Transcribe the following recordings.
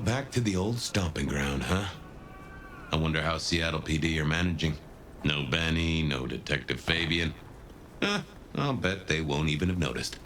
back to the old stomping ground, huh? I wonder how Seattle PD are managing. No Benny, no Detective Fabian. I'll bet they won't even have noticed.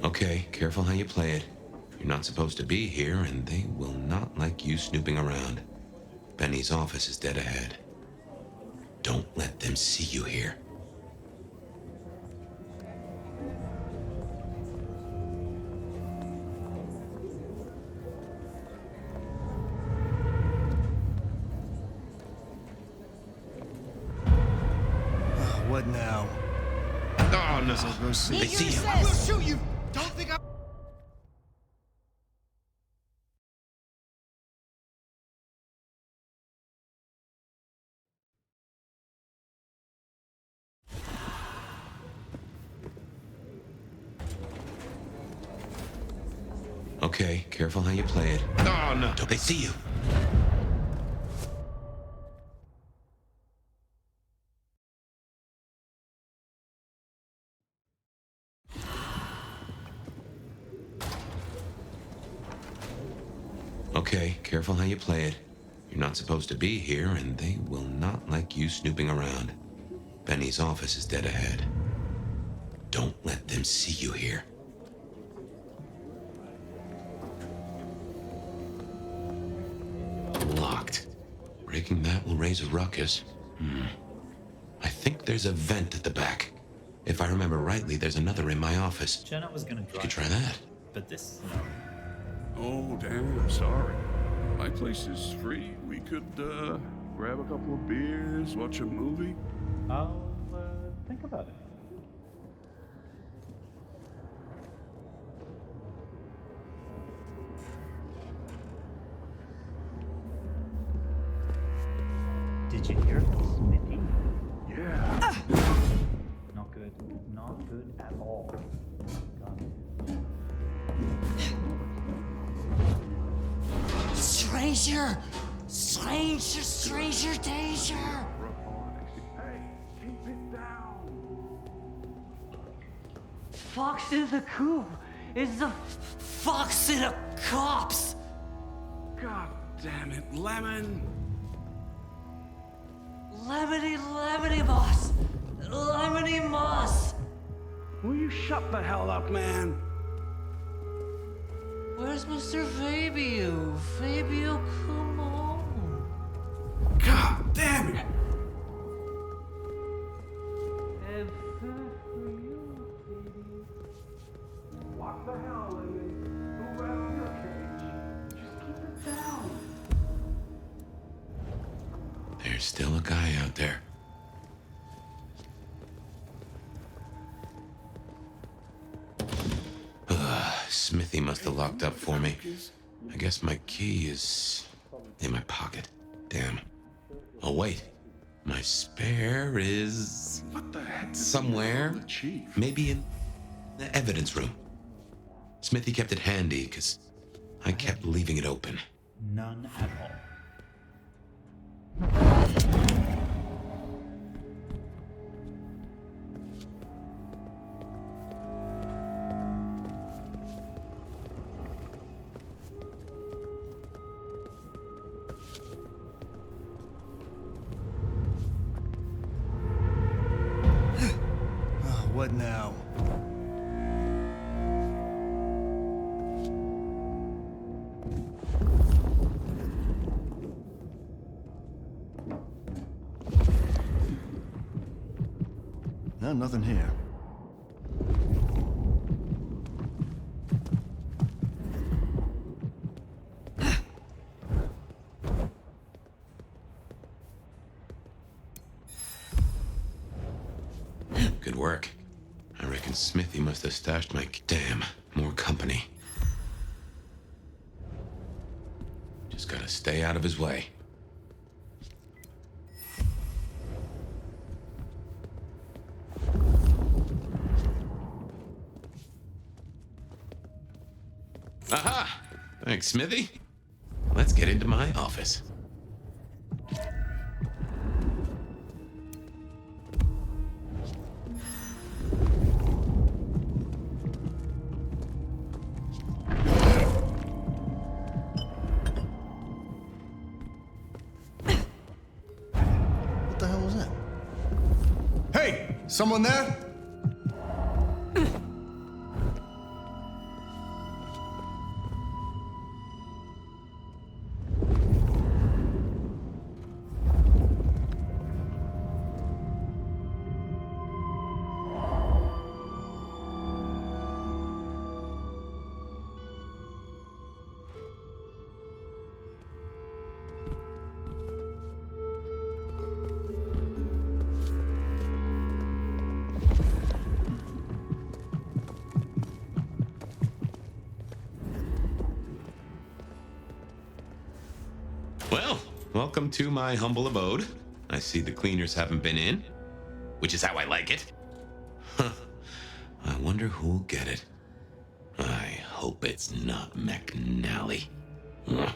Okay, careful how you play it. You're not supposed to be here, and they will not like you snooping around. Benny's office is dead ahead. Don't let them see you here. What now? Oh, no. Go see. They see you. I will shoot you! Don't think I... Okay, careful how you play it. Oh, no. Don't they see you? Okay, careful how you play it. You're not supposed to be here, and they will not like you snooping around. Benny's office is dead ahead. Don't let them see you here. Locked. Breaking that will raise a ruckus. I think there's a vent at the back. If I remember rightly, there's another in my office. Jenna was gonna You drive, could try that. but this, Oh, damn, sorry. My place is free. We could, grab a couple of beers, watch a movie. I'll think about it. Did you hear this, Smithy? Yeah. Not good. Not good at all. Stranger! Stranger danger! Hey, keep it down. Fox in the coop! It's the fox in the cops! God damn it, Lemon. Lemony moss! Lemony moss! Will you shut the hell up, man? Where's Mr. Fabio? Fabio, come on! God damn it. And food for you, baby. What the hell, Lemon? Move out of your cage. Just keep it down. There's still a guy out there. Smithy must have locked up for me. I guess my key is in my pocket. Damn. Oh, wait. My spare is What the heck? somewhere. The chief. Maybe in the evidence room. Smithy kept it handy because I kept leaving it open. None at all. What now? No, nothing here. work. I reckon Smithy must have stashed my... Damn, more company. Just gotta stay out of his way. Aha! Thanks, Smithy. Let's get into my office. What the hell was that? Hey! Someone there? Well, welcome to my humble abode. I see the cleaners haven't been in, which is how I like it. Huh. I wonder who'll get it. I hope it's not McNally. Ugh.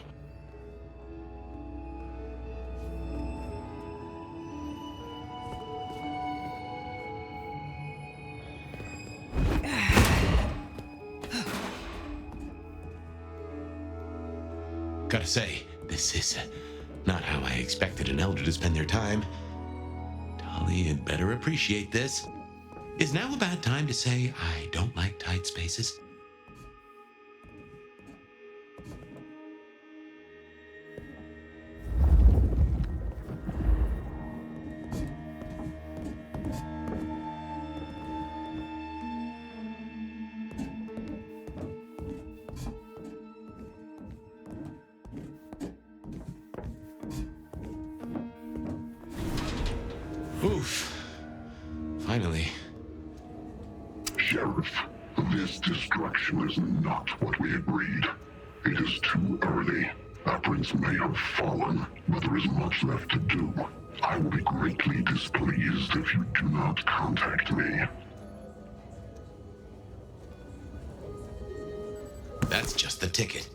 Gotta say, this is not how I expected an elder to spend their time. Tali had better appreciate this. Is now a bad time to say I don't like tight spaces? Oof. Finally. Sheriff, this destruction is not what we agreed. It is too early. Our prince may have fallen, but there is much left to do. I will be greatly displeased if you do not contact me. That's just the ticket.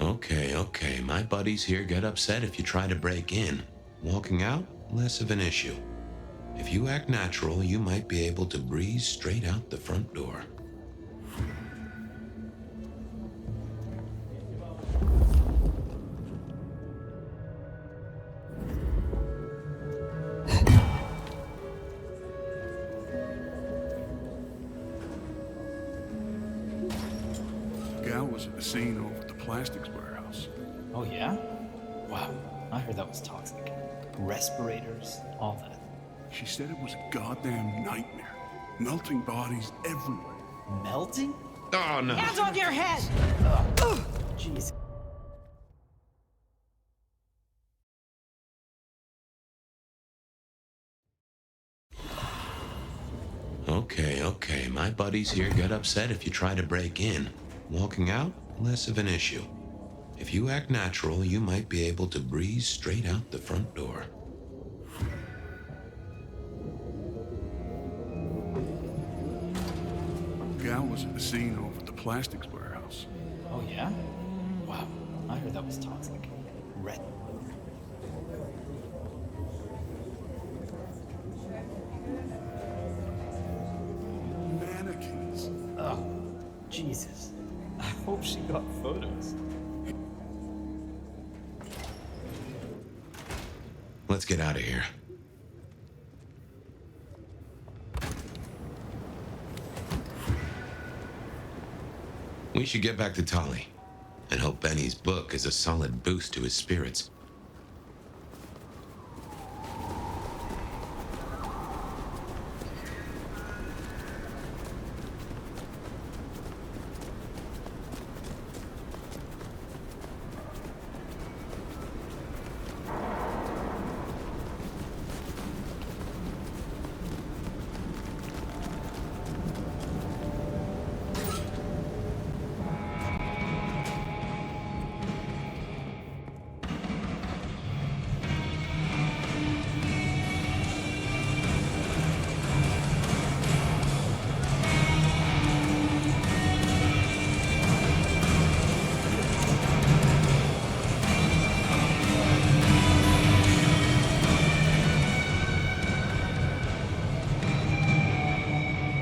Okay. My buddies here get upset if you try to break in. Walking out, less of an issue. If you act natural, you might be able to breeze straight out the front door. Gal was at the scene over at the plastics warehouse. Oh, yeah? Wow, I heard that was toxic. Respirators, all that. She said it was a goddamn nightmare. Melting bodies everywhere. Melting? Oh, no. Hands on your head! Jeez. Okay. My buddies here get upset if you try to break in. Walking out, less of an issue. If you act natural, you might be able to breeze straight out the front door. Gal was at the scene over at the plastics warehouse. Oh, yeah? Wow, I heard that was toxic. Mannequins. Oh, Jesus. I hope she got photos. Let's get out of here. We should get back to Tali and hope Benny's book is a solid boost to his spirits.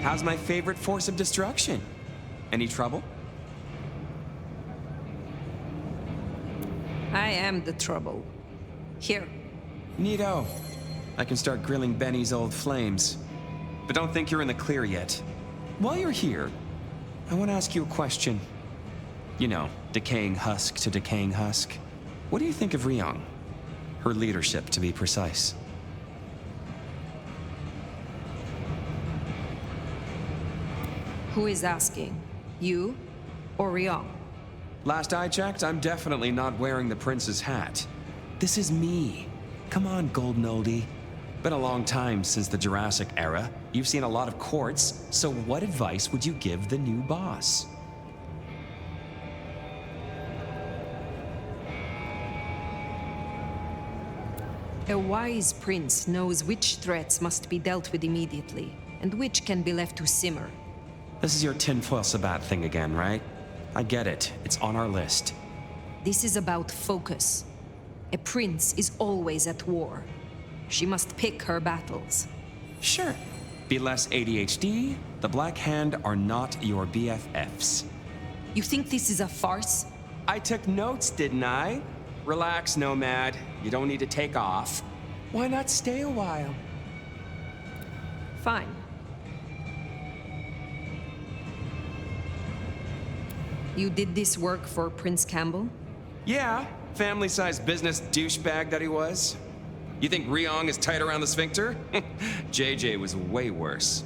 How's my favorite force of destruction? Any trouble? I am the trouble. Here. Neato. I can start grilling Benny's old flames. But don't think you're in the clear yet. While you're here, I want to ask you a question. You know, decaying husk to decaying husk. What do you think of Ryong? Her leadership, to be precise. Who is asking? You or Ryong? Last I checked, I'm definitely not wearing the prince's hat. This is me. Come on, golden oldie. Been a long time since the Jurassic era. You've seen a lot of courts, so what advice would you give the new boss? A wise prince knows which threats must be dealt with immediately, and which can be left to simmer. This is your tinfoil Sabat thing again, right? I get it. It's on our list. This is about focus. A prince is always at war. She must pick her battles. Sure. Be less ADHD. The Black Hand are not your BFFs. You think this is a farce? I took notes, didn't I? Relax, Nomad. You don't need to take off. Why not stay a while? Fine. You did this work for Prince Campbell? Yeah, family-sized business douchebag that he was. You think Ryong is tight around the sphincter? JJ was way worse.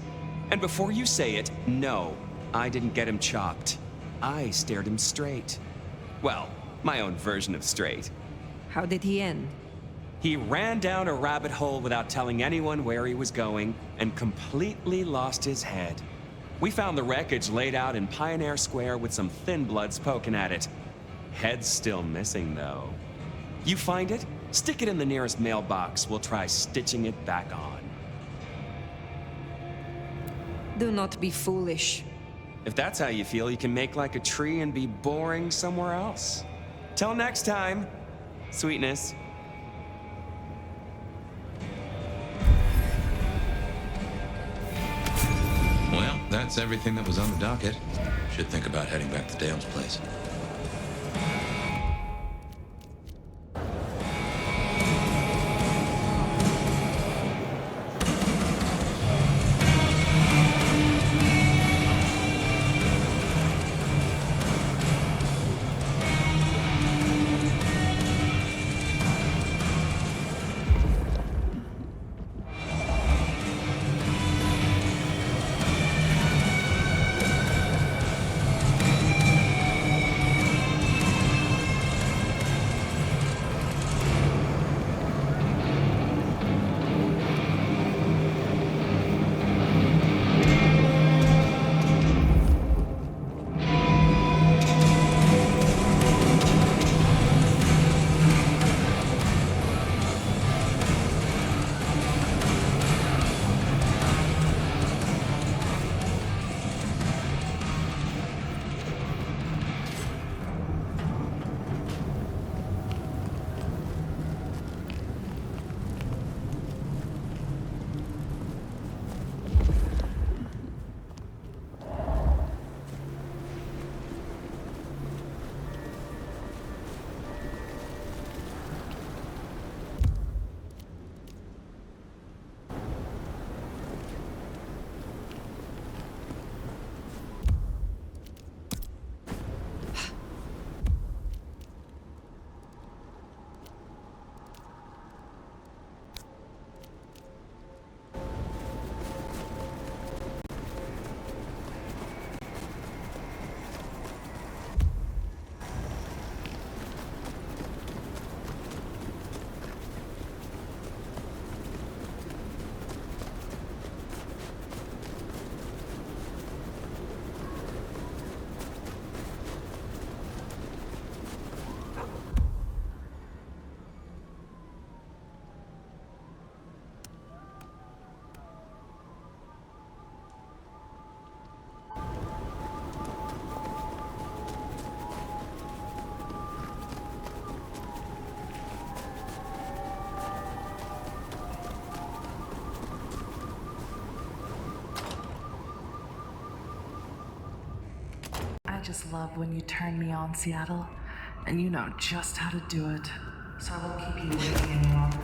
And before you say it, no, I didn't get him chopped. I stared him straight. Well, my own version of straight. How did he end? He ran down a rabbit hole without telling anyone where he was going and completely lost his head. We found the wreckage laid out in Pioneer Square with some thin bloods poking at it. Head's still missing, though. You find it, stick it in the nearest mailbox. We'll try stitching it back on. Do not be foolish. If that's how you feel, you can make like a tree and be boring somewhere else. Till next time, sweetness. Well, that's everything that was on the docket. Should think about heading back to Dale's place. just love when you turn me on, Seattle. And you know just how to do it. So I won't keep you waiting any longer.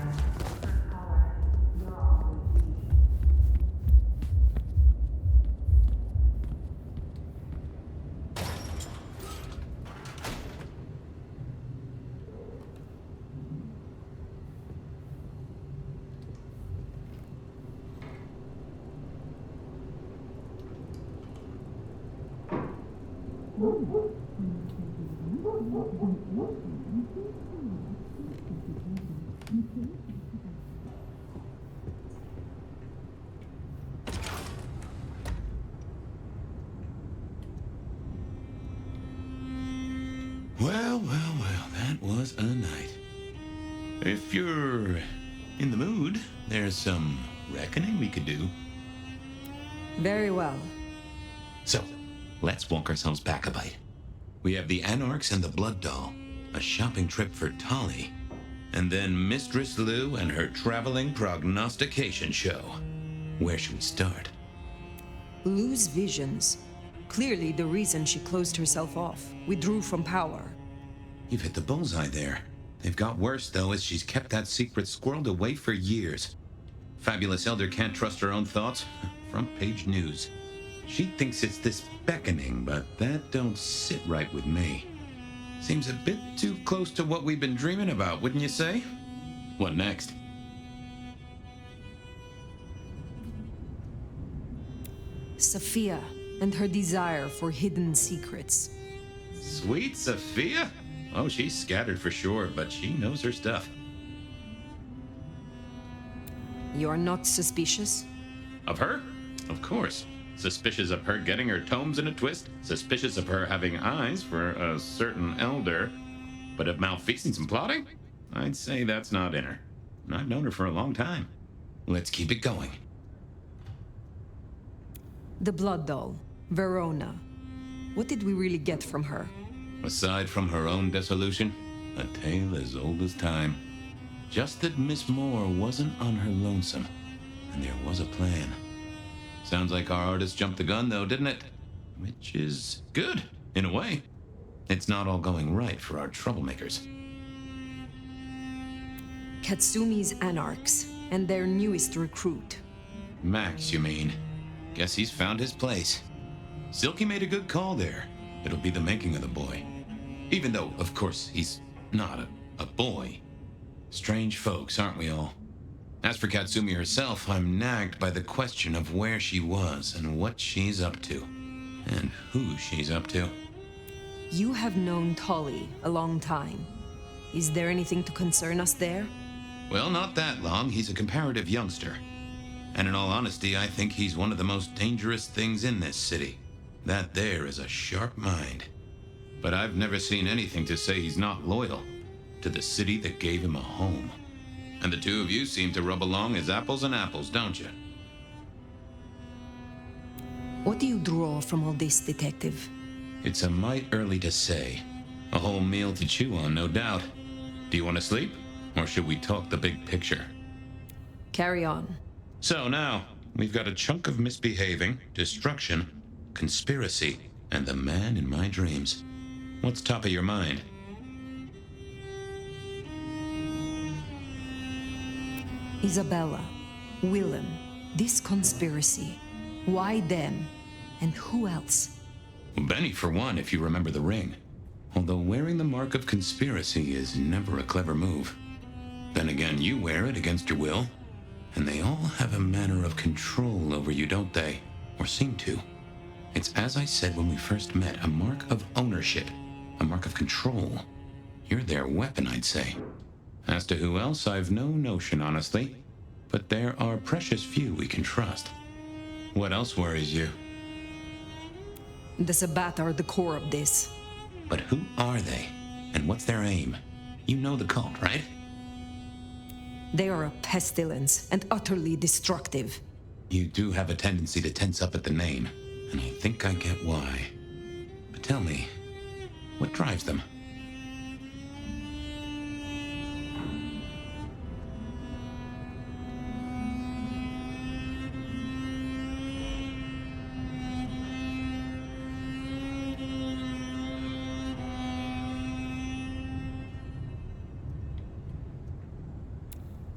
Well, that was a night. If you're in the mood, there's some reckoning we could do. Very well. So, let's walk ourselves back a bite. We have the Anarchs and the Blood Doll, a shopping trip for Tolly, and then Mistress Lou and her traveling prognostication show. Where should we start? Lou's visions. Clearly the reason she closed herself off, withdrew from power. You've hit the bullseye there. They've got worse, though, as she's kept that secret squirreled away for years. Fabulous Elder can't trust her own thoughts. Front page news. She thinks it's this beckoning, but that don't sit right with me. Seems a bit too close to what we've been dreaming about, wouldn't you say? What next? Sophia and her desire for hidden secrets. Sweet Sophia? Oh, she's scattered for sure, but she knows her stuff. You're not suspicious? Of her? Of course. Suspicious of her getting her tomes in a twist. Suspicious of her having eyes for a certain elder. But of malfeasance and plotting? I'd say that's not in her. And I've known her for a long time. Let's keep it going. The Blood Doll, Verona. What did we really get from her? Aside from her own dissolution, a tale as old as time. Just that Miss Moore wasn't on her lonesome, and there was a plan. Sounds like our artist jumped the gun, though, didn't it? Which is good, in a way. It's not all going right for our troublemakers. Katsumi's Anarchs, and their newest recruit. Max, you mean? Guess he's found his place. Silky made a good call there. It'll be the making of the boy. Even though, of course, he's not a boy. Strange folks, aren't we all? As for Katsumi herself, I'm nagged by the question of where she was and what she's up to. And who she's up to. You have known Tolly a long time. Is there anything to concern us there? Well, not that long. He's a comparative youngster. And in all honesty, I think he's one of the most dangerous things in this city. That there is a sharp mind. But I've never seen anything to say he's not loyal to the city that gave him a home. And the two of you seem to rub along as apples and apples, don't you? What do you draw from all this, Detective? It's a mite early to say. A whole meal to chew on, no doubt. Do you want to sleep? Or should we talk the big picture? Carry on. So now, we've got a chunk of misbehaving, destruction, conspiracy, and the man in my dreams. What's top of your mind? Isabella, Willem, this conspiracy. Why them? And who else? Benny, for one, if you remember the ring. Although wearing the mark of conspiracy is never a clever move. Then again, you wear it against your will. And they all have a manner of control over you, don't they? Or seem to. It's as I said when we first met, a mark of ownership. A mark of control. You're their weapon, I'd say. As to who else, I've no notion, honestly. But there are precious few we can trust. What else worries you? The Sabbat are the core of this. But who are they? And what's their aim? You know the cult, right? They are a pestilence and utterly destructive. You do have a tendency to tense up at the name, and I think I get why. But tell me, what drives them?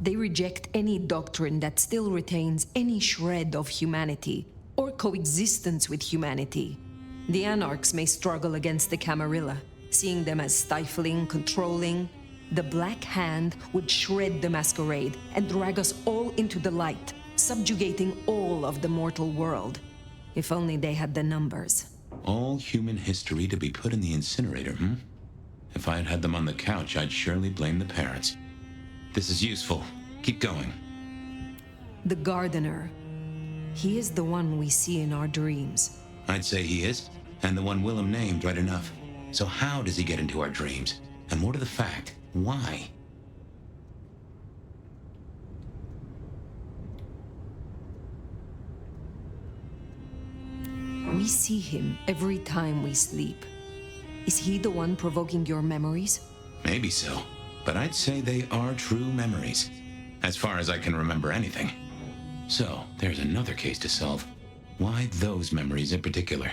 They reject any doctrine that still retains any shred of humanity or coexistence with humanity. The Anarchs may struggle against the Camarilla, seeing them as stifling, controlling. The Black Hand would shred the Masquerade and drag us all into the light, subjugating all of the mortal world. If only they had the numbers. All human history to be put in the incinerator, hmm? If I had had them on the couch, I'd surely blame the parents. This is useful. Keep going. The Gardener. He is the one we see in our dreams. I'd say he is, and the one Willem named right enough. So how does he get into our dreams? And more to the fact, why? We see him every time we sleep. Is he the one provoking your memories? Maybe so, but I'd say they are true memories, as far as I can remember anything. So, there's another case to solve. Why those memories in particular?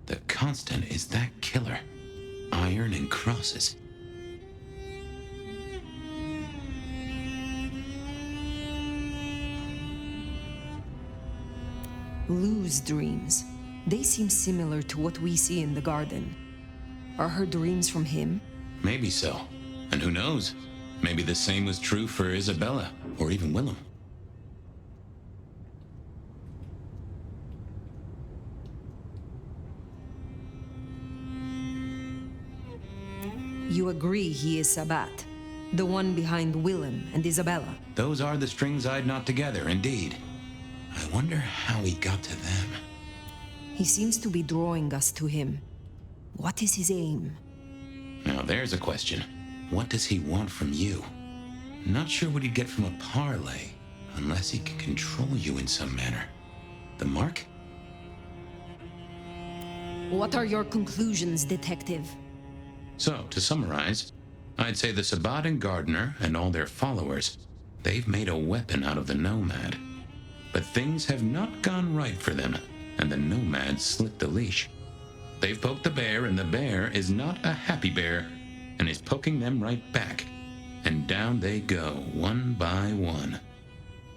The constant is that killer. Iron and crosses. Lou's dreams. They seem similar to what we see in the garden. Are her dreams from him? Maybe so. And who knows? Maybe the same was true for Isabella, or even Willem. You agree he is Sabat, the one behind Willem and Isabella? Those are the strings I'd knot together, indeed. I wonder how he got to them. He seems to be drawing us to him. What is his aim? Now there's a question. What does he want from you? Not sure what he'd get from a parlay, unless he can control you in some manner. The mark? What are your conclusions, Detective? So, to summarize, I'd say the Sabat and Gardener and all their followers, they've made a weapon out of the Nomad. But things have not gone right for them, and the Nomad slipped the leash. They've poked the bear, and the bear is not a happy bear, and is poking them right back. And down they go, one by one.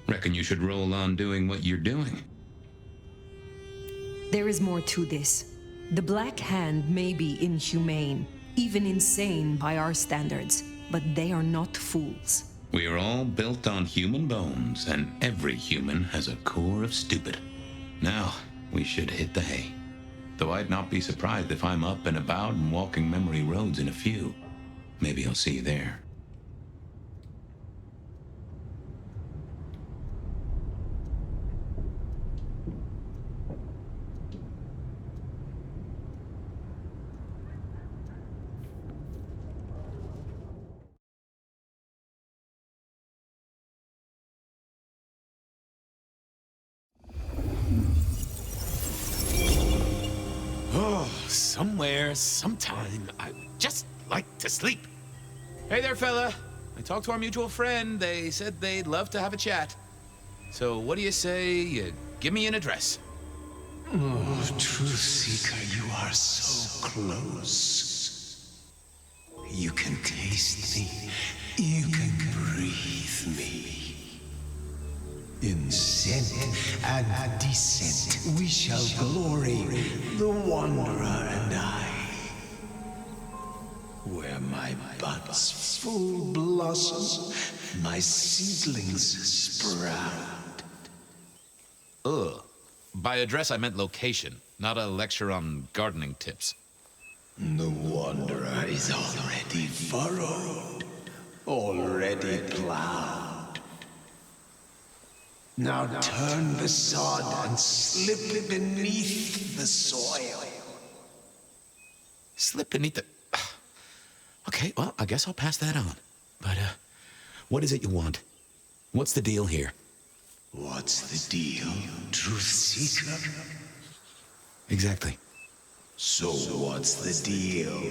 Reckon you should roll on doing what you're doing. There is more to this. The Black Hand may be inhumane, even insane by our standards, but they are not fools. We are all built on human bones, and every human has a core of stupid. Now, we should hit the hay. Though I'd not be surprised if I'm up and about and walking memory roads in a few. Maybe I'll see you there. Somewhere, sometime, I just like to sleep. Hey there, fella. I talked to our mutual friend. They said they'd love to have a chat. So what do you say you give me an address? Oh, Truth Seeker, you are so close. You can taste me. You can breathe me. In scent and descent we shall glory, the Wanderer and I. Where my buds full blossom, my seedlings sprout. Ugh. By address, I meant location, not a lecture on gardening tips. The Wanderer is already furrowed, already plowed. Now turn the sod and slip beneath the soil. Slip beneath the... Okay, well, I guess I'll pass that on. But, what is it you want? What's the deal here? What's the deal, Truth Seeker? Exactly. So what's the deal?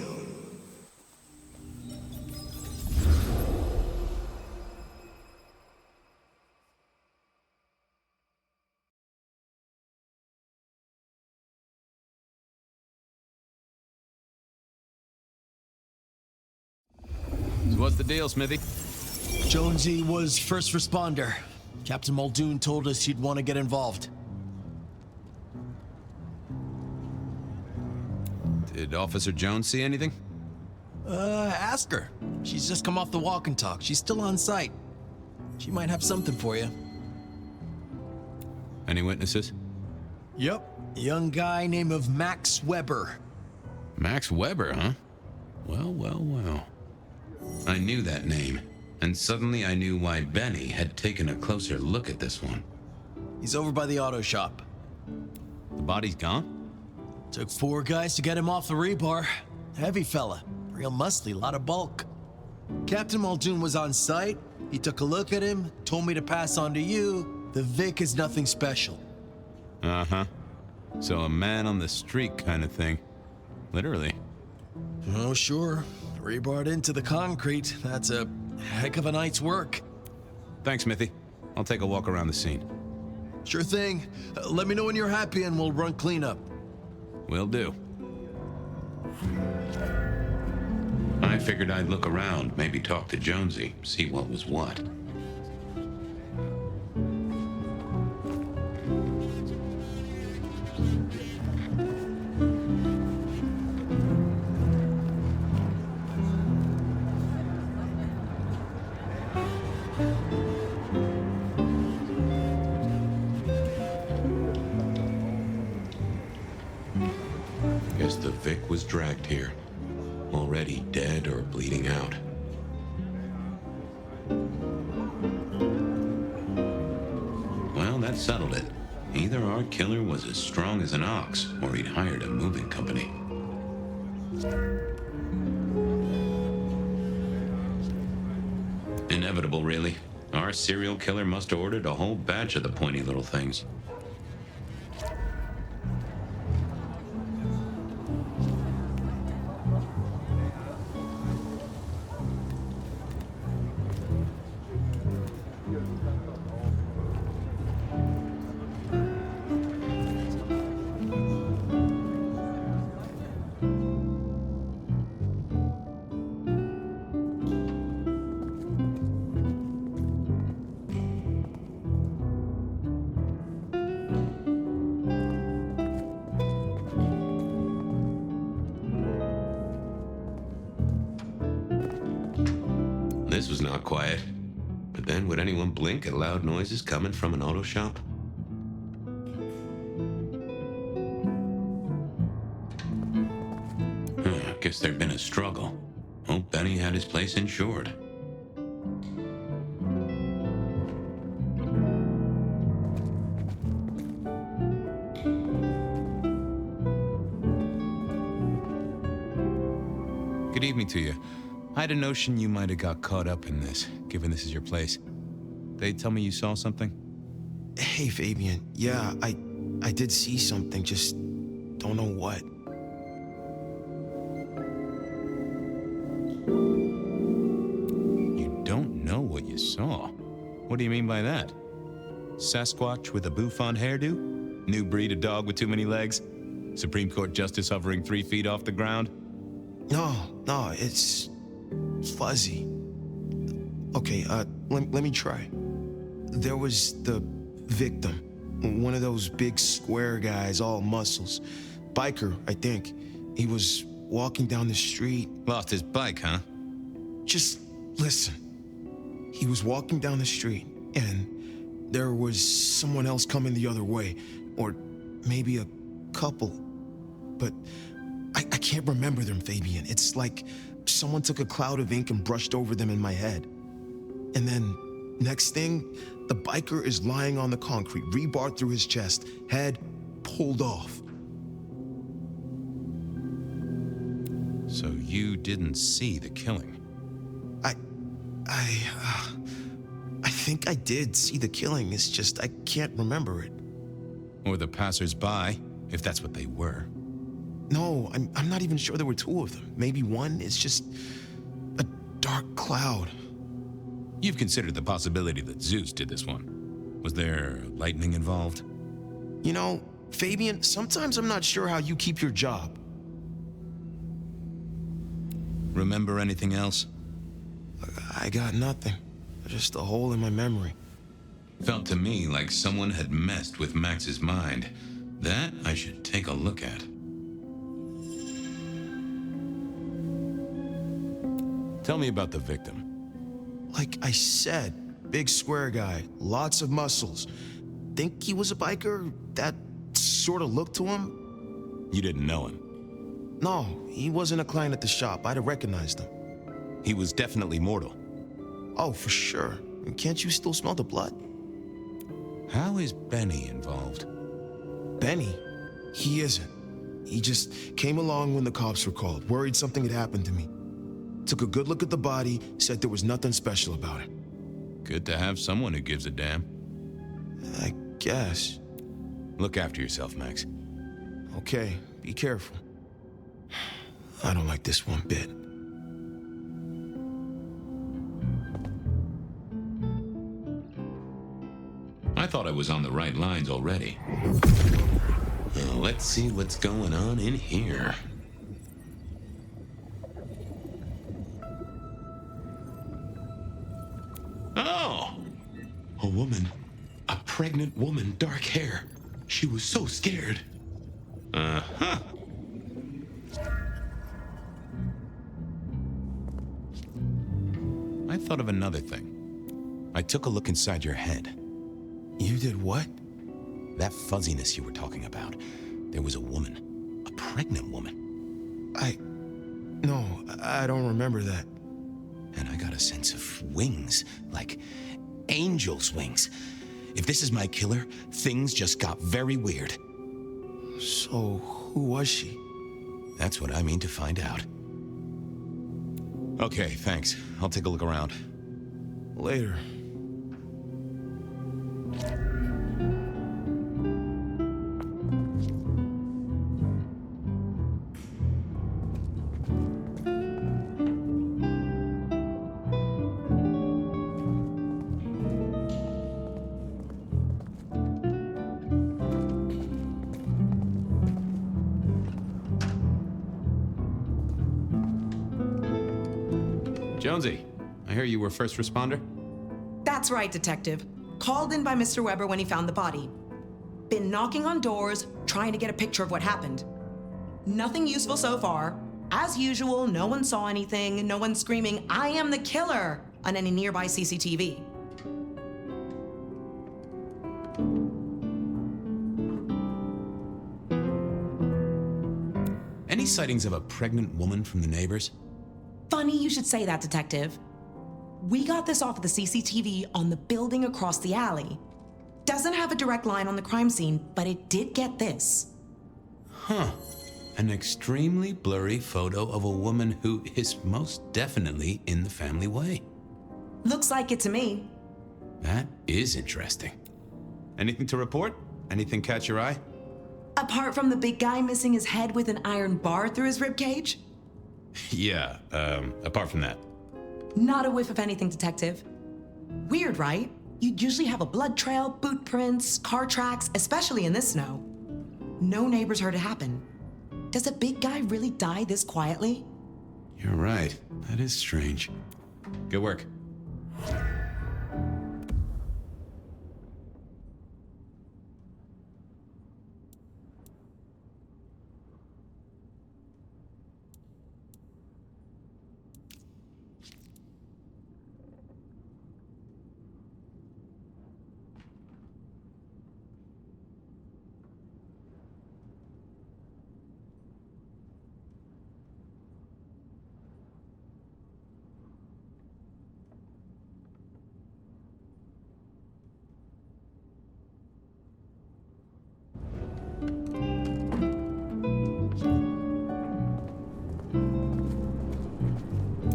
So what's the deal, Smithy? Jonesy was first responder. Captain Muldoon told us he'd want to get involved. Did Officer Jones see anything? Ask her. She's just come off the walk and talk. She's still on site. She might have something for you. Any witnesses? Yep. A young guy named of Max Weber. Max Weber, huh? Well, well, well. I knew that name, and suddenly I knew why Benny had taken a closer look at this one. He's over by the auto shop. The body's gone? Took 4 guys to get him off the rebar. Heavy fella. Real muscly, lot of bulk. Captain Muldoon was on site. He took a look at him, told me to pass on to you. The Vic is nothing special. Uh-huh. So a man on the street kind of thing. Literally. Oh, sure. Rebarred into the concrete. That's a heck of a night's work. Thanks, Smithy. I'll take a walk around the scene. Sure thing. Let me know when you're happy and we'll run cleanup. Will do. I figured I'd look around, maybe talk to Jonesy, see what was what. Guess the Vic was dragged here, already dead or bleeding out. Well, that settled it. Either our killer was as strong as an ox, or he'd hired a moving company. Inevitable, really. Our serial killer must have ordered a whole batch of the pointy little things. This was not quiet. But then, would anyone blink at loud noises coming from an auto shop? Guess there'd been a struggle. Hope Benny had his place insured. Good evening to you. I had a notion you might have got caught up in this, given this is your place. They tell me you saw something? Hey, Fabian. Yeah, I did see something, just don't know what. You don't know what you saw? What do you mean by that? Sasquatch with a bouffant hairdo? New breed of dog with too many legs? Supreme Court justice hovering 3 feet off the ground? No, it's fuzzy. Okay, let me try. There was the victim, one of those big square guys, all muscles. Biker, I think. He was walking down the street. Lost his bike, huh? Just listen. He was walking down the street, and there was someone else coming the other way, or maybe a couple. But I can't remember them, Fabian. It's like someone took a cloud of ink and brushed over them in my head. And then, next thing, the biker is lying on the concrete, rebar through his chest, head pulled off. So you didn't see the killing? I think I did see the killing. It's just I can't remember it. Or the passers-by, if that's what they were. No, I'm not even sure there were 2 of them. Maybe one is just a dark cloud. You've considered the possibility that Zeus did this one. Was there lightning involved? You know, Fabian, sometimes I'm not sure how you keep your job. Remember anything else? I got nothing. just a hole in my memory. Felt to me like someone had messed with Max's mind. That I should take a look at. Tell me about the victim. Like I said, big square guy, lots of muscles. Think he was a biker? That sort of looked to him? You didn't know him? No, he wasn't a client at the shop. I'd have recognized him. He was definitely mortal. Oh, for sure. And can't you still smell the blood? How is Benny involved? Benny? He isn't. He just came along when the cops were called, worried something had happened to me. Took a good look at the body, said there was nothing special about it. Good to have someone who gives a damn. I guess. Look after yourself, Max. Okay, be careful. I don't like this one bit. I thought I was on the right lines already. Now, let's see what's going on in here. Oh! A woman. A pregnant woman, dark hair. She was so scared. Uh-huh. I thought of another thing. I took a look inside your head. You did what? That fuzziness you were talking about. There was a woman. A pregnant woman. No, I don't remember that. And I got a sense of wings, like angel's wings. If this is my killer, things just got very weird. So, who was she? That's what I mean to find out. Okay, thanks. I'll take a look around. Later. Jonesy, I hear you were first responder? That's right, Detective. Called in by Mr. Weber when he found the body. Been knocking on doors, trying to get a picture of what happened. Nothing useful so far. As usual, no one saw anything, no one screaming, "I am the killer!" on any nearby CCTV. Any sightings of a pregnant woman from the neighbors? Funny you should say that, Detective. We got this off of the CCTV on the building across the alley. Doesn't have a direct line on the crime scene, but it did get this. Huh. An extremely blurry photo of a woman who is most definitely in the family way. Looks like it to me. That is interesting. Anything to report? Anything catch your eye? Apart from the big guy missing his head with an iron bar through his ribcage? Yeah, apart from that. Not a whiff of anything, Detective. Weird, right? You'd usually have a blood trail, boot prints, car tracks, especially in this snow. No neighbors heard it happen. Does a big guy really die this quietly? You're right. That is strange. Good work.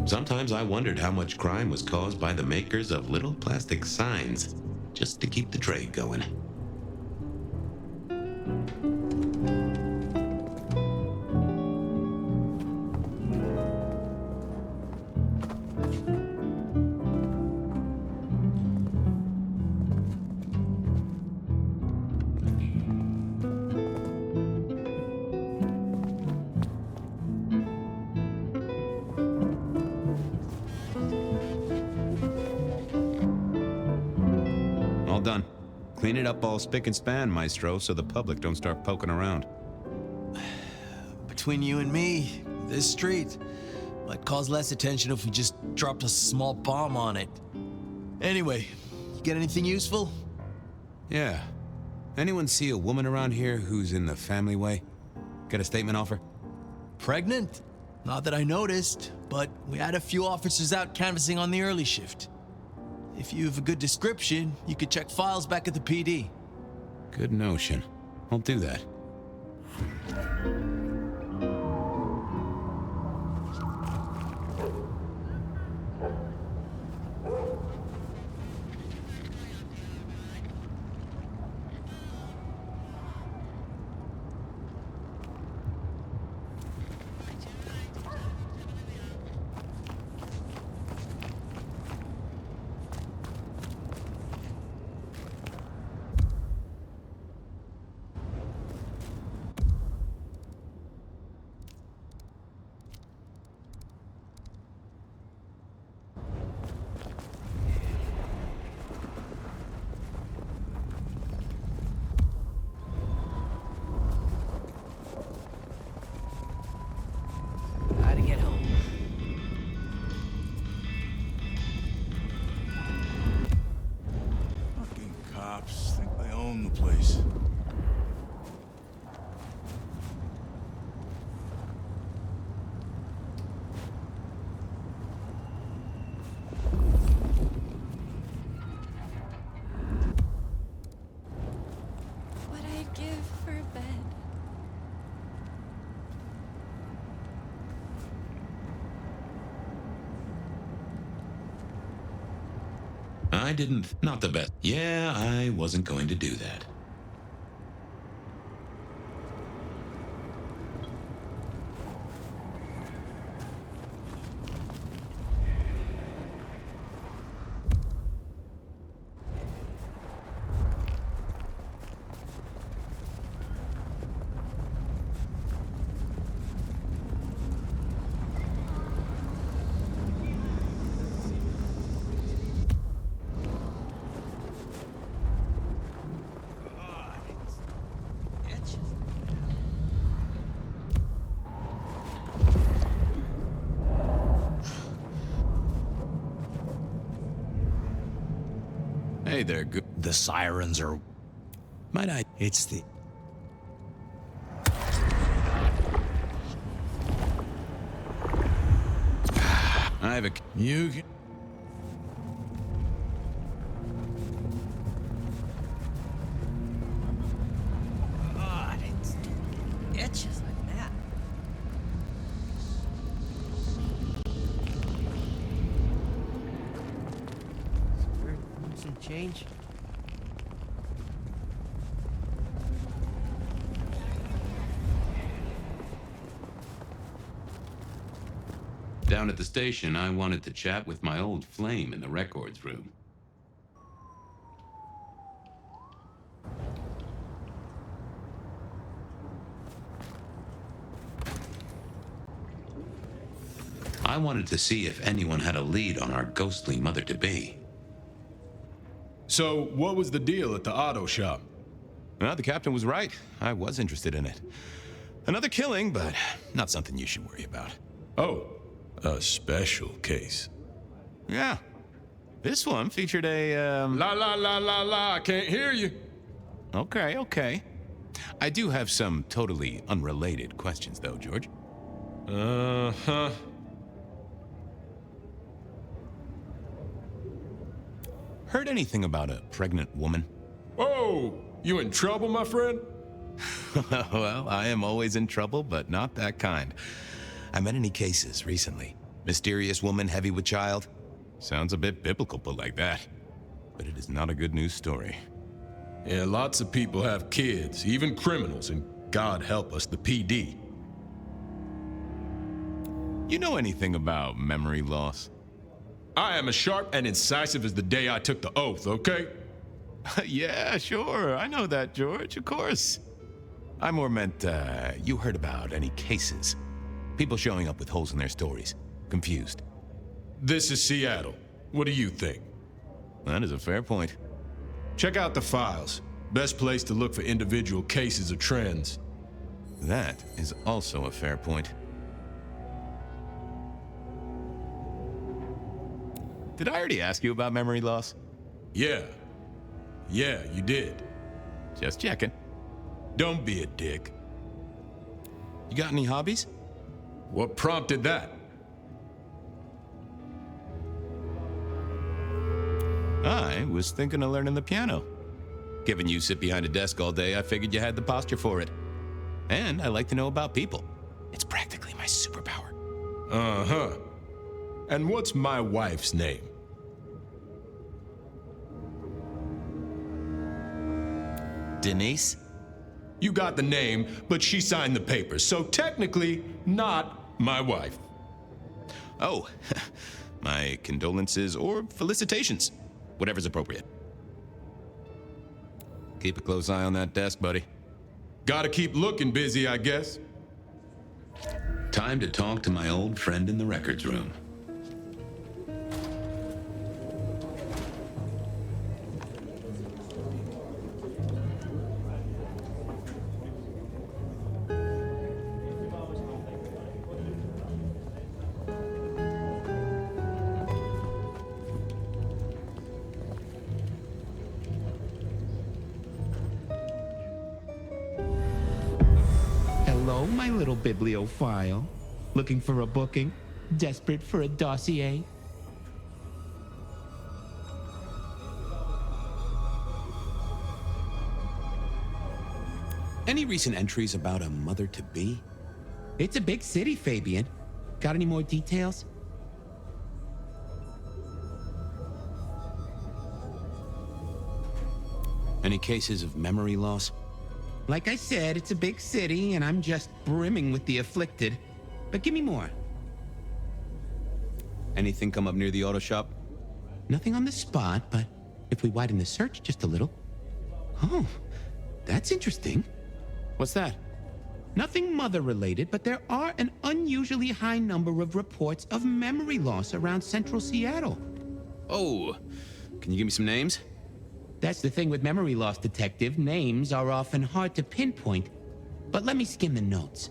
Sometimes I wondered how much crime was caused by the makers of little plastic signs, just to keep the trade going. all done. Clean it up all spick and span, Maestro, so the public don't start poking around. Between you and me, this street might cause less attention if we just dropped a small bomb on it. Anyway, you get anything useful? Yeah. Anyone see a woman around here who's in the family way? Get a statement off her? Pregnant? Not that I noticed, but we had a few officers out canvassing on the early shift. If you have a good description, you could check files back at the PD. Good notion. I'll do that. Gotta get home. Fucking cops think they own the place. What I'd give for a bed. I didn't. Not the best. Yeah, I wasn't going to do that. Hey there, good. The sirens are... Might I? It's the... I have a... You can... God, it itches like that. Some change. Down at the station, I wanted to chat with my old flame in the records room. I wanted to see if anyone had a lead on our ghostly mother-to-be. So, what was the deal at the auto shop? Well, the captain was right. I was interested in it. Another killing, but not something you should worry about. Oh, a special case. Yeah. This one featured a, La la la la la, I can't hear you. Okay, okay. I do have some totally unrelated questions, though, George. Uh-huh. Heard anything about a pregnant woman? Whoa! You in trouble, my friend? Well, I am always in trouble, but not that kind. I met any cases recently. Mysterious woman heavy with child? Sounds a bit biblical put like that. But it is not a good news story. Yeah, lots of people have kids, even criminals, and God help us, the PD. You know anything about memory loss? I am as sharp and incisive as the day I took the oath, okay? Yeah, sure. I know that, George, of course. I more meant, you heard about any cases. People showing up with holes in their stories. Confused. This is Seattle. What do you think? That is a fair point. Check out the files. Best place to look for individual cases or trends. That is also a fair point. Did I already ask you about memory loss? Yeah. Yeah, you did. Just checking. Don't be a dick. You got any hobbies? What prompted that? I was thinking of learning the piano. Given you sit behind a desk all day, I figured you had the posture for it. And I like to know about people. It's practically my superpower. Uh-huh. And what's my wife's name? Denise? You got the name, but she signed the papers, so technically not my wife. Oh, my condolences or felicitations. Whatever's appropriate. Keep a close eye on that desk, buddy. Gotta keep looking busy, I guess. Time to talk to my old friend in the records room. Hello, my little bibliophile. Looking for a booking? Desperate for a dossier? Any recent entries about a mother-to-be? It's a big city, Fabian. Got any more details? Any cases of memory loss? Like I said, it's a big city, and I'm just brimming with the afflicted. But give me more. Anything come up near the auto shop? Nothing on the spot, but if we widen the search just a little... Oh, that's interesting. What's that? Nothing mother-related, but there are an unusually high number of reports of memory loss around central Seattle. Oh, can you give me some names? That's the thing with memory loss, Detective. Names are often hard to pinpoint. But let me skim the notes.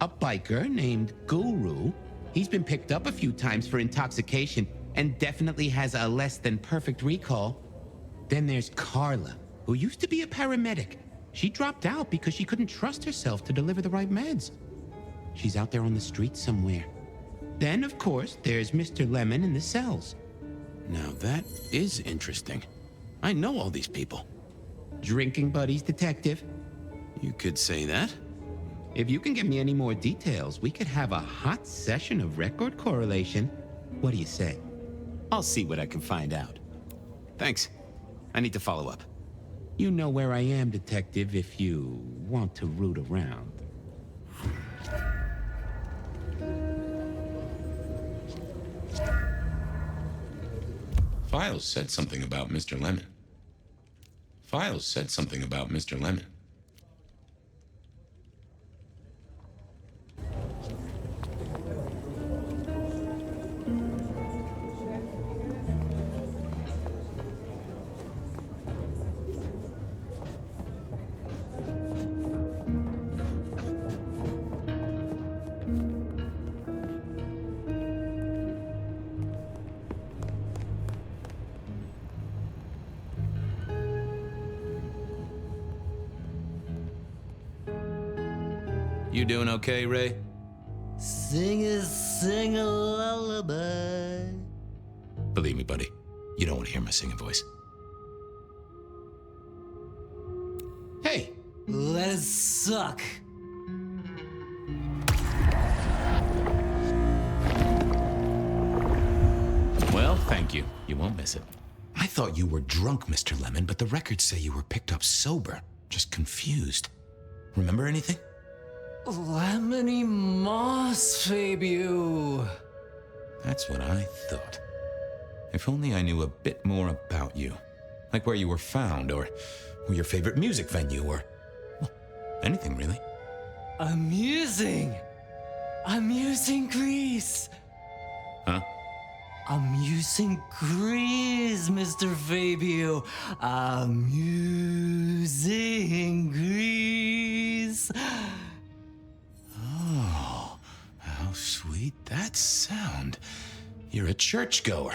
A biker named Guru. He's been picked up a few times for intoxication and definitely has a less than perfect recall. Then there's Carla, who used to be a paramedic. She dropped out because she couldn't trust herself to deliver the right meds. She's out there on the street somewhere. Then, of course, there's Mr. Lemon in the cells. Now that is interesting. I know all these people. Drinking buddies, Detective. You could say that. If you can give me any more details, we could have a hot session of record correlation. What do you say? I'll see what I can find out. Thanks. I need to follow up. You know where I am, Detective, if you want to root around. Files said something about Mr. Lemon. Files said something about Mr. Lemon. You doing okay, Ray? Sing a lullaby. Believe me, buddy, you don't want to hear my singing voice. Hey! Let it suck. Well, thank you. You won't miss it. I thought you were drunk, Mr. Lemon, but the records say you were picked up sober. Just confused. Remember anything? Lemony moss, Fabio. That's what I thought. If only I knew a bit more about you. Like where you were found, or your favorite music venue, or well, anything really. Amusing Greece. Huh? Amusing Grease, Mr. Fabio. Amusing Grease. Oh, how sweet that sound. You're a churchgoer.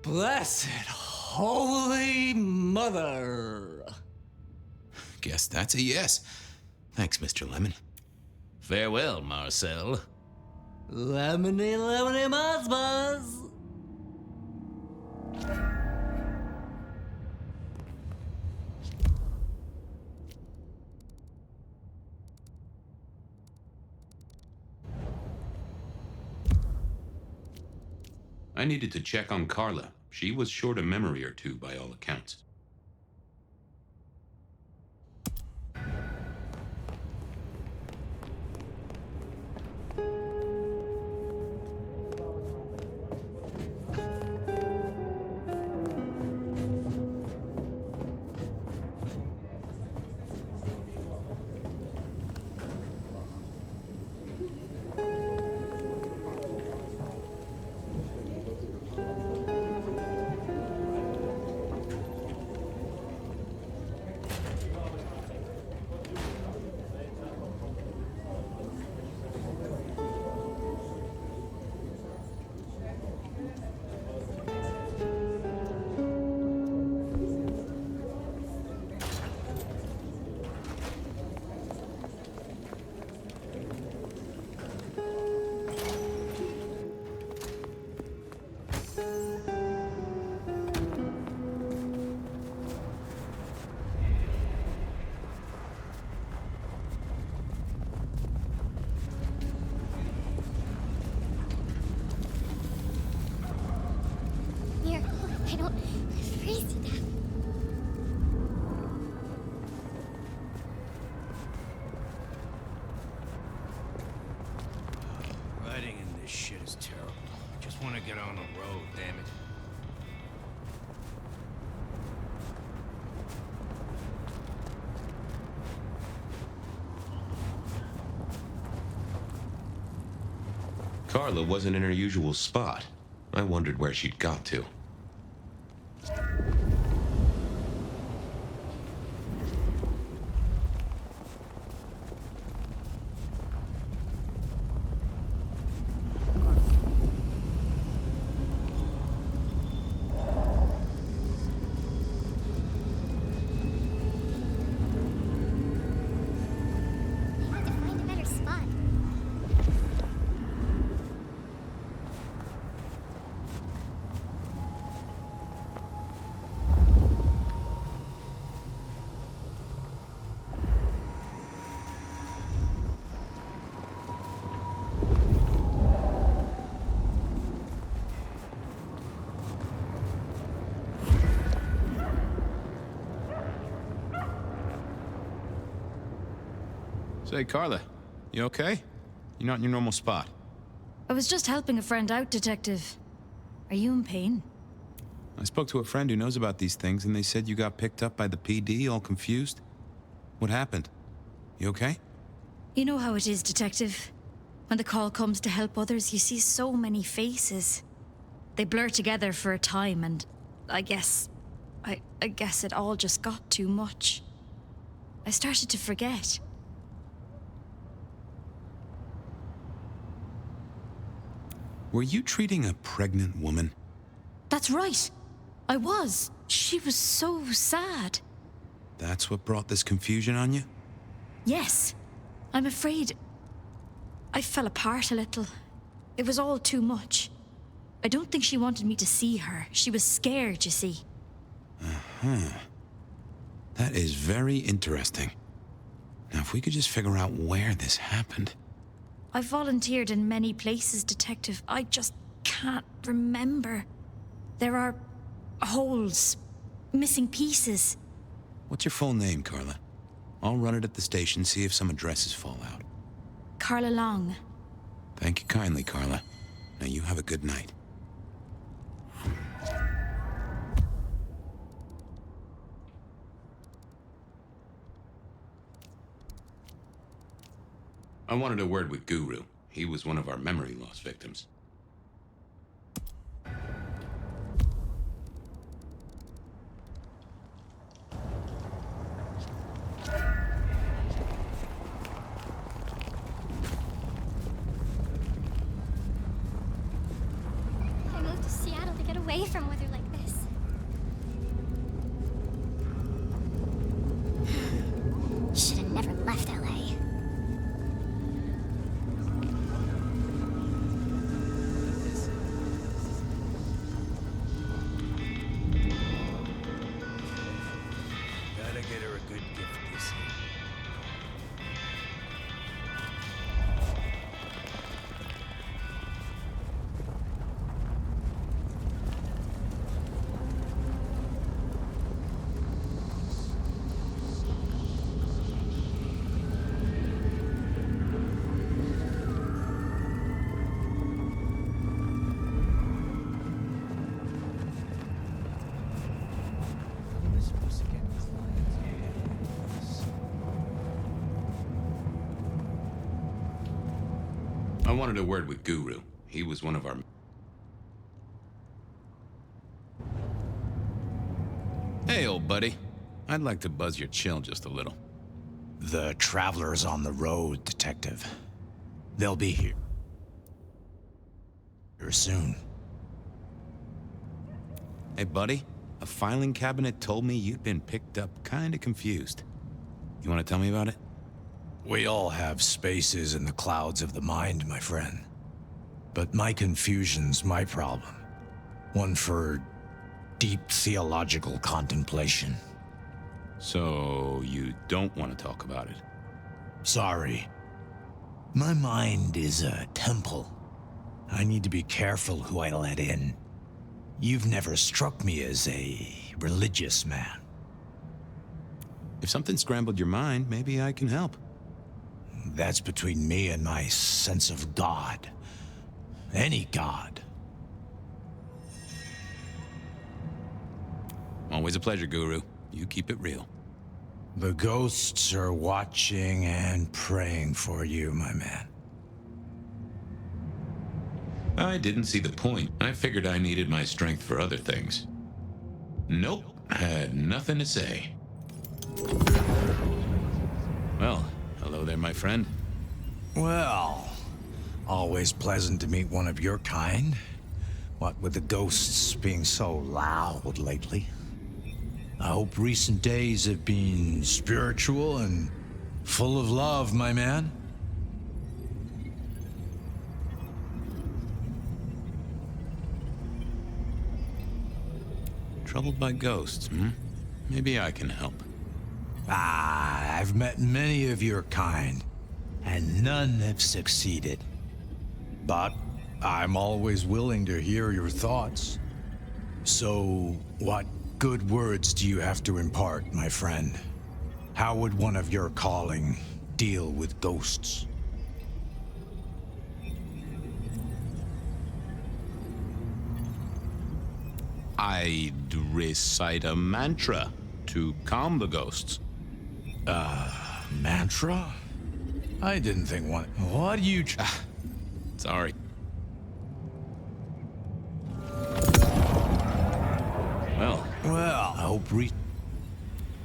Blessed Holy Mother. Guess that's a yes. Thanks, Mr. Lemon. Farewell, Marcel. Lemony, lemony, buzz, buzz. I needed to check on Carla. She was short a memory or two by all accounts. I don't freeze to death. Riding in this shit is terrible. Just want to get on the road, damn it. Carla wasn't in her usual spot. I wondered where she'd got to. Say, Carla, you okay? You're not in your normal spot. I was just helping a friend out, Detective. Are you in pain? I spoke to a friend who knows about these things, and they said you got picked up by the PD, all confused. What happened? You okay? You know how it is, Detective. When the call comes to help others, you see so many faces. They blur together for a time, and I guess it all just got too much. I started to forget. Were you treating a pregnant woman? That's right. I was. She was so sad. That's what brought this confusion on you? Yes. I'm afraid I fell apart a little. It was all too much. I don't think she wanted me to see her. She was scared, you see. Uh-huh. That is very interesting. Now, if we could just figure out where this happened. I've volunteered in many places, Detective. I just can't remember. There are holes, missing pieces. What's your full name, Carla? I'll run it at the station, see if some addresses fall out. Carla Long. Thank you kindly, Carla. Now you have a good night. I wanted a word with Guru. He was one of our memory loss victims. away from weather like this. Should have never left LA. Gotta get her a good gift this year. I wanted a word with Guru. He was one of our... Hey, old buddy. I'd like to buzz your chill just a little. The Traveler's on the road, Detective. They'll be here soon. Hey, buddy. A filing cabinet told me you'd been picked up kinda confused. You wanna tell me about it? We all have spaces in the clouds of the mind, my friend. But my confusion's my problem. One for deep theological contemplation. So, you don't want to talk about it? Sorry. My mind is a temple. I need to be careful who I let in. You've never struck me as a religious man. If something scrambled your mind, maybe I can help. That's between me and my sense of God. Any God. Always a pleasure, Guru. You keep it real. The ghosts are watching and praying for you, my man. I didn't see the point. I figured I needed my strength for other things. Nope, had nothing to say. Well, hello there, my friend. Well, always pleasant to meet one of your kind. What with the ghosts being so loud lately. I hope recent days have been spiritual and full of love, my man. Troubled by ghosts, hmm? Maybe I can help. I've met many of your kind, and none have succeeded. But I'm always willing to hear your thoughts. So, what good words do you have to impart, my friend? How would one of your calling deal with ghosts? I'd recite a mantra to calm the ghosts. Mantra? I didn't think one. What do you... Sorry. Well, I hope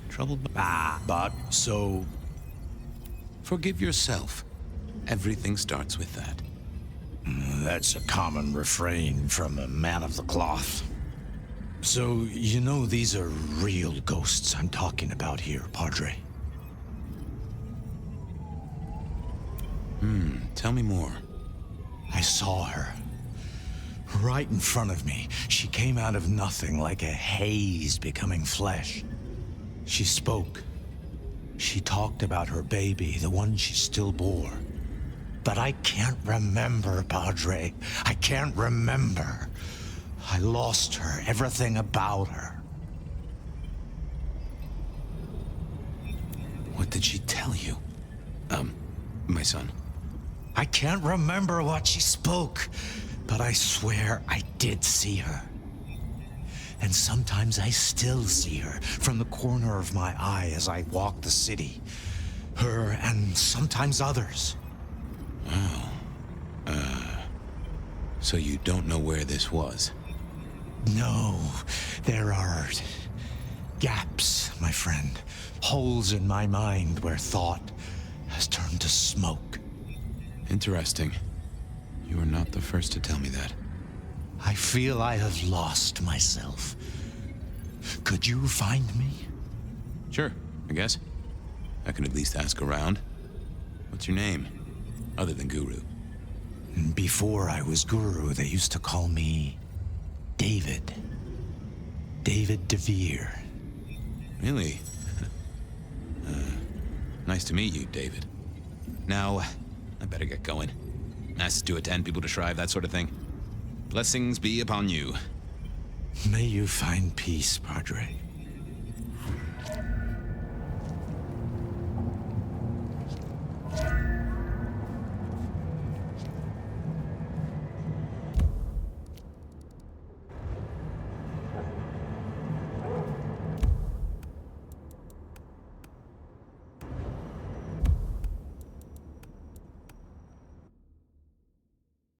troubled but so... Forgive yourself. Everything starts with that. That's a common refrain from a man of the cloth. So, you know these are real ghosts I'm talking about here, Padre. Tell me more. I saw her. Right in front of me. She came out of nothing, like a haze becoming flesh. She spoke. She talked about her baby, the one she still bore. But I can't remember, Padre. I can't remember. I lost her, everything about her. What did she tell you? My son. I can't remember what she spoke, but I swear I did see her. And sometimes I still see her from the corner of my eye as I walk the city. Her and sometimes others. Wow. So you don't know where this was? No, there are gaps, my friend. Holes in my mind where thought has turned to smoke. Interesting. You are not the first to tell me that. I feel I have lost myself. Could you find me? Sure, I guess. I can at least ask around. What's your name? Other than Guru. Before I was Guru, they used to call me David. David DeVere. Really? Nice to meet you, David. Now, I better get going. Asked to attend, people to shrive, that sort of thing. Blessings be upon you. May you find peace, Padre.